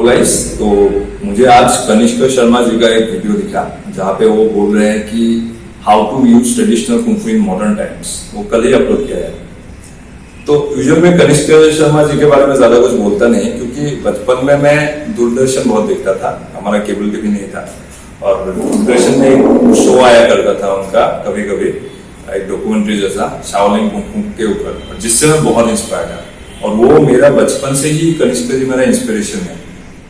Guys, तो मुझे आज कनिष्क शर्मा जी का एक वीडियो दिखा जहाँ पे वो बोल रहे हैं कि how to use traditional kung fu in modern times. वो कल ही अपलोड किया है। तो यूजुअल में कनिष्क शर्मा जी के बारे में ज्यादा कुछ बोलता नहीं, क्योंकि बचपन में मैं दूरदर्शन बहुत देखता था। हमारा केबल टीवी नहीं था और दूरदर्शन में एक शो आया करता था उनका, कभी कभी एक डॉक्यूमेंट्री जैसा शाओलिन कुंफू के ऊपर, जिससे मैं बहुत इंस्पायर्ड था। और वो मेरा बचपन से ही कनिष्क जी मेरा इंस्पिरेशन है।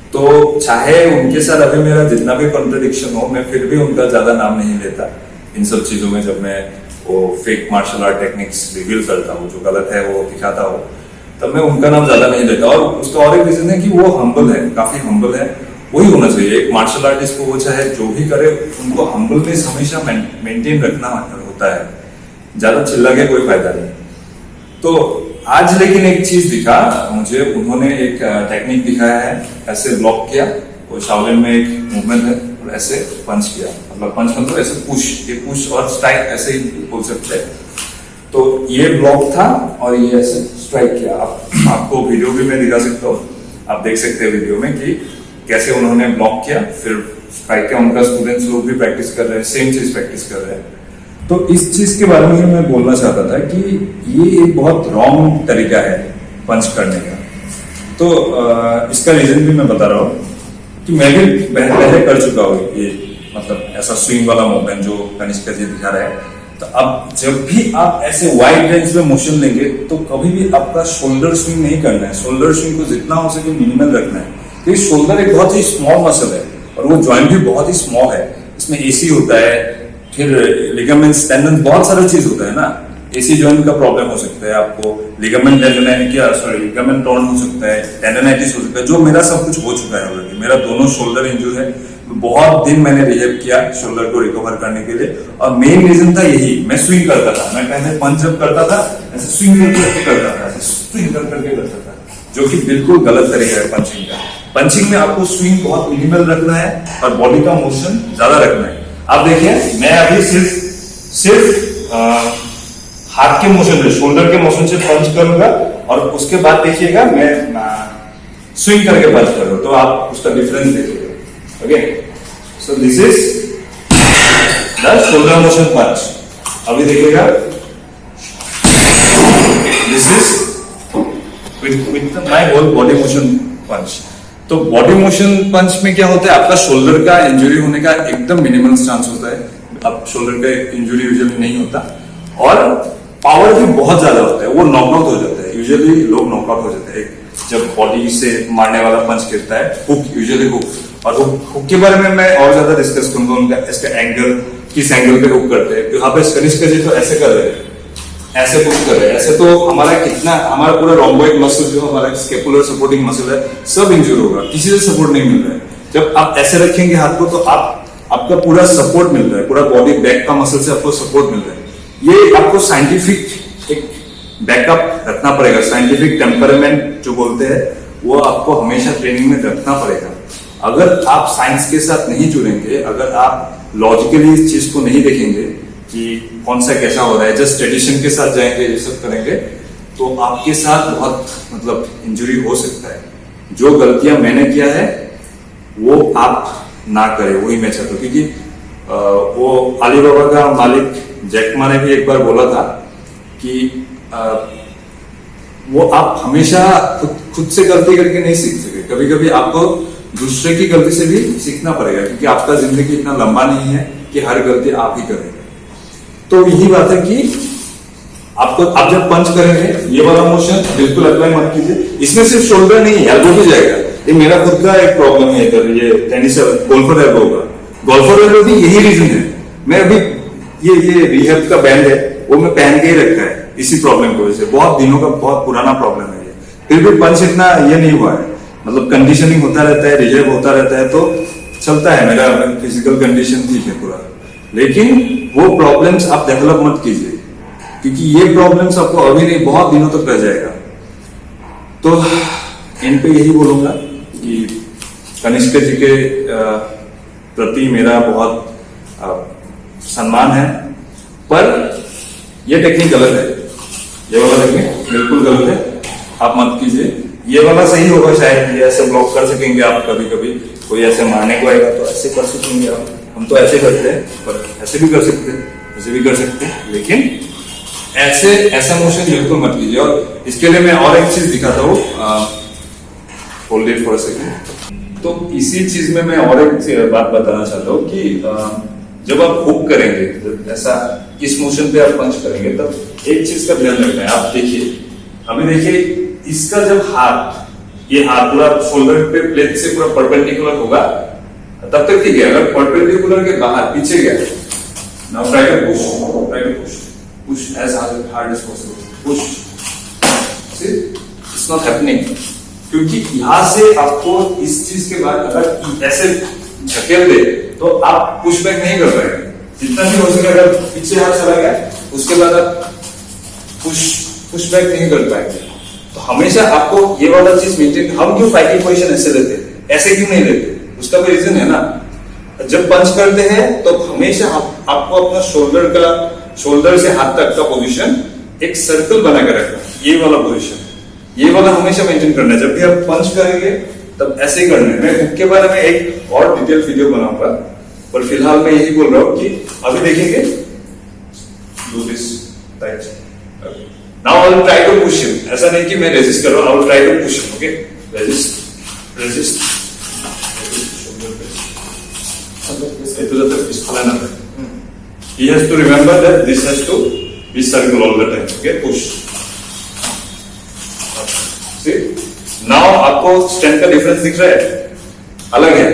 तो चाहे उनके साथ अभी मेरा जितना भी कॉन्ट्रडिक्शन हो, मैं फिर भी उनका ज्यादा नाम नहीं लेता इन सब चीजों में। जब मैं वो fake martial art techniques reveal करता हूँ, जो गलत है वो दिखाता हूँ, तब मैं उनका नाम ज्यादा नहीं लेता। और उसका और एक रीजन है कि वो हम्बल है, काफी हम्बल है। वही होना चाहिए एक मार्शल आर्टिस्ट को। वो चाहे जो भी करे, उनको हम्बलनेस हमेशा मेंटेन रखना होता है। ज्यादा चिल्ला के कोई फायदा नहीं। तो आज लेकिन एक चीज दिखा मुझे, उन्होंने एक टेक्निक दिखाया है। ऐसे ब्लॉक किया, वो शाओलिन में एक मूवमेंट है, और ऐसे पंच किया। मतलब पंच मतलब ऐसे पुश, ये पुश और स्ट्राइक ऐसे ही बोल सकते हैं। तो ये ब्लॉक था और ये ऐसे स्ट्राइक किया। आपको वीडियो भी मैं दिखा सकता हूँ, आप देख सकते हैं वीडियो में कि कैसे उन्होंने ब्लॉक किया फिर स्ट्राइक किया। उनका स्टूडेंट्स लोग भी प्रैक्टिस कर रहे हैं, सेम चीज प्रैक्टिस कर रहे हैं। तो इस चीज के बारे में मैं बोलना चाहता था कि ये एक बहुत रॉन्ग तरीका है पंच करने का। तो इसका रीजन भी मैं बता रहा हूँ कि मैं भी पहले कर चुका हूँ ये, मतलब ऐसा स्विंग वाला मूवमेंट जो कनिष्क जी दिखा रहे हैं। तो अब जब भी आप ऐसे वाइड रेंज में मोशन लेंगे, तो कभी भी आपका शोल्डर स्विंग नहीं करना है। शोल्डर स्विंग को जितना हो सके मिनिमल रखना है, क्योंकि शोल्डर एक बहुत ही स्मॉल मसल है और वो जॉइंट भी बहुत ही स्मॉल है। इसमें एसी होता है, फिर लिगामेंट्स, टेंडन, बहुत सारा चीज होता है ना। एसी जॉइंट का प्रॉब्लम हो सकता है आपको, लिगामेंट लिगामेंट टॉर्न हो सकता है, टेंडनाइटिस हो सकता है, जो मेरा सब कुछ हो चुका है ऑलरेडी। मेरा दोनों शोल्डर इंजूर है। बहुत दिन मैंने रिहेब किया शोल्डर को रिकवर करने के लिए, और मेन रीजन था यही। मैं स्विंग करता था, मैं पहले पंच जब करता था ऐसे स्विंग करके करता था, ऐसे स्विंग करके करता था, जो कि बिल्कुल गलत तरीका है पंचिंग का। पंचिंग में आपको स्विंग बहुत मिनिमल रखना है और बॉडी का मोशन ज्यादा रखना है। आप देखिए, मैं अभी सिर्फ हाथ के मोशन से, शोल्डर के मोशन से पंच करूंगा, और उसके बाद देखिएगा मैं स्विंग करके पंच करूंगा, तो आप उसका डिफरेंस देखिएगा। Okay, so this is the shoulder motion punch. अभी देखिएगा, this is with my whole body motion punch. तो बॉडी मोशन पंच में क्या होता है, आपका शोल्डर का इंजरी होने का एकदम मिनिमल चांस होता है। अब शोल्डर का इंजरी यूजुअली नहीं होता, और पावर भी बहुत ज्यादा होता है। वो नॉकआउट हो जाता है, यूजुअली लोग नॉकआउट हो जाते हैं जब बॉडी से मारने वाला पंच गिरता है। Hook, usually hook. और हुक के बारे में मैं और ज्यादा डिस्कस करूंगा, उनका इसका एंगल, किस एंगल पे हुक करते हैं। यहाँ पे कनिष्क जी तो ऐसे कर रहे हैं, ऐसे पुश कर रहे हैं। ऐसे तो हमारा पूरा रोम्बोइड मसल, जो हमारा स्केपुलर सपोर्टिंग मसल है, सब इंजूर होगा। किसी से सपोर्ट नहीं मिल रहा है। जब आप ऐसे रखेंगे हाथ को, तो आपका पूरा सपोर्ट मिल रहा है, पूरा बॉडी बैक का मसल से आपको सपोर्ट मिल रहा है। ये आपको साइंटिफिक एक बैकअप रखना पड़ेगा। साइंटिफिक टेम्परामेंट जो बोलते हैं, वो आपको हमेशा ट्रेनिंग में रखना पड़ेगा। अगर आप साइंस के साथ नहीं जुड़ेंगे, अगर आप लॉजिकली इस चीज को नहीं देखेंगे कि कौन सा कैसा हो रहा है, जस्ट ट्रेडिशन के साथ जाएंगे, ये सब करेंगे, तो आपके साथ बहुत मतलब इंजरी हो सकता है। जो गलतियां मैंने किया है वो आप ना करें, वही मैं चाहता हूँ। क्योंकि वो अलीबाबा का मालिक जैक मा ने भी एक बार बोला था कि वो आप हमेशा खुद से गलती करके नहीं सीख सके। कभी कभी आपको दूसरे की गलती से भी सीखना पड़ेगा, क्योंकि आपका जिंदगी इतना लंबा नहीं है कि हर गलती आप ही करेंगे। तो यही बात है कि आप जब पंच करेंगे, ये वाला मोशन बिल्कुल अप्लाई मत कीजिए। इसमें सिर्फ शोल्डर नहीं है, एल्बो भी जाएगा। ये मेरा खुद का एक प्रॉब्लम है इधर, ये टेनिस गोल्फर एल्बो का। गोल्फर एल्बो भी यही रीजन है। मैं अभी ये रिहेब का बैंड है, वो मैं पहन के ही रखा है इसी प्रॉब्लम की वजह से। बहुत दिनों का बहुत पुराना प्रॉब्लम है ये, फिर भी पंच इतना ये नहीं हुआ है। मतलब कंडीशनिंग होता रहता है, रिहेब होता रहता है, तो चलता है। मेरा फिजिकल कंडीशन ठीक है पूरा, लेकिन वो प्रॉब्लम्स आप डेवलप मत कीजिए, क्योंकि ये प्रॉब्लम्स आपको अभी नहीं, बहुत दिनों तक रह जाएगा। तो इन पे यही बोलूंगा कि कनिष्क जी के प्रति मेरा बहुत सम्मान है, पर ये टेक्निक गलत है। ये वाला टेक्निक बिल्कुल गलत है, आप मत कीजिए। ये वाला सही होगा शायद, ये ऐसे ब्लॉक कर सकेंगे आप, कभी कभी कोई ऐसे मारने को आएगा तो ऐसे कर सकेंगे आप। हम तो ऐसे करते हैं, पर ऐसे भी कर सकते हैं, ऐसे भी कर सकते हैं, लेकिन ऐसे ऐसा मोशन बिल्कुल मत कीजिए। और इसके लिए मैं और एक चीज दिखाता हूँ, hold it for a second. तो इसी चीज में मैं और एक बात बताना चाहता हूँ कि जब आप हुक करेंगे, जब ऐसा इस मोशन पे आप पंच करेंगे, तब एक चीज का ध्यान रखना है। आप देखिए, अभी देखिए इसका जब हाथ, ये हाथ पूरा शोल्डर पे प्लेट से पूरा परपेंडिकुलर होगा, तब तक ठीक है। अगर परपेंडिकुलर के बाहर पीछे गया, now try to push, try to push, push as hard as possible, push. See, it's not happening, क्योंकि यहां से आपको इस चीज के बाद अगर ऐसे धकेल दे तो आप पुश बैक नहीं कर पाएंगे। जितना भी हो सके, अगर पीछे हाथ चला गया उसके बाद आप पुश बैक नहीं कर पाएंगे। तो हमेशा आपको ये वाला चीज मेंटेन। हम क्यों फाइटिंग पोजीशन ऐसे लेते हैं, ऐसे क्यों नहीं लेते, उसका भी रीजन है ना। जब पंच करते हैं तो हमेशा आपको अपना शोल्डर से हाथ तक का पोजीशन एक सर्कल बना के रखना, ये वाला पोजीशन, ये वाला हमेशा मेंटेन करना है। जब भी आप पंच करेंगे तब ऐसे ही करना है। मैं हुक के बारे में एक और डिटेल वीडियो बनाऊंगा, पर फिलहाल मैं यही बोल रहा हूं कि अभी देखेंगे, do this right. Now I will try to push him. ऐसा नहीं कि मैं रेजिस्ट कर रहा हूं, I will try to push him. Okay, resist resist, itu the pistol and he has to remember that this has to be circle all the time. Okay, push. See, now आपको strength का difference दिख रहा है, अलग है।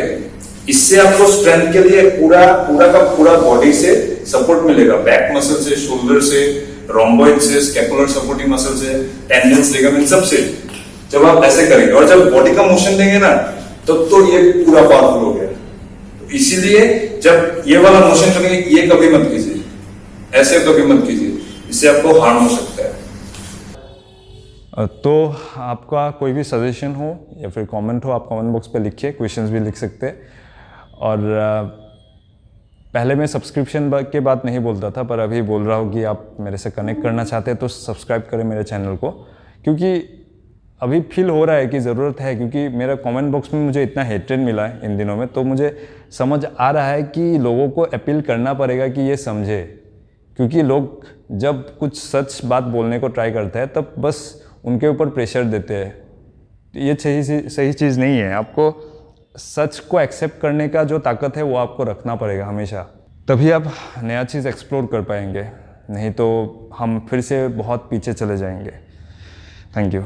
इससे आपको strength के लिए पूरा का पूरा बॉडी से सपोर्ट मिलेगा, बैक मसल से, शोल्डर से, रोम्बॉइड से, स्कैपुलर सपोर्टिंग मसल से, टेंडेंस, लिगामेंट, सबसे। जब आप ऐसे करेंगे और जब बॉडी का मोशन देंगे ना, तब तो ये पूरा पावरफुल हो गया। इसीलिए जब ये वाला मोशन करेंगे, ये कभी मत कीजिए, ऐसे कभी मत कीजिए, इससे आपको हार्म हो सकता है। तो आपका कोई भी सजेशन हो या फिर कमेंट हो, आप कमेंट बॉक्स पे लिखिए, क्वेश्चंस भी लिख सकते हैं। और पहले मैं सब्सक्रिप्शन के बात नहीं बोलता था, पर अभी बोल रहा हूँ कि आप मेरे से कनेक्ट करना चाहते हैं तो सब्सक्राइब करें मेरे चैनल को, क्योंकि अभी फील हो रहा है कि ज़रूरत है। क्योंकि मेरा कमेंट बॉक्स में मुझे इतना हेट्रेड मिला है इन दिनों में, तो मुझे समझ आ रहा है कि लोगों को अपील करना पड़ेगा कि ये समझे। क्योंकि लोग जब कुछ सच बात बोलने को ट्राई करते हैं तब बस उनके ऊपर प्रेशर देते हैं। ये सही चीज़ नहीं है। आपको सच को एक्सेप्ट करने का जो ताकत है वो आपको रखना पड़ेगा हमेशा, तभी आप नया चीज़ एक्सप्लोर कर पाएंगे। नहीं तो हम फिर से बहुत पीछे चले जाएंगे। Thank you.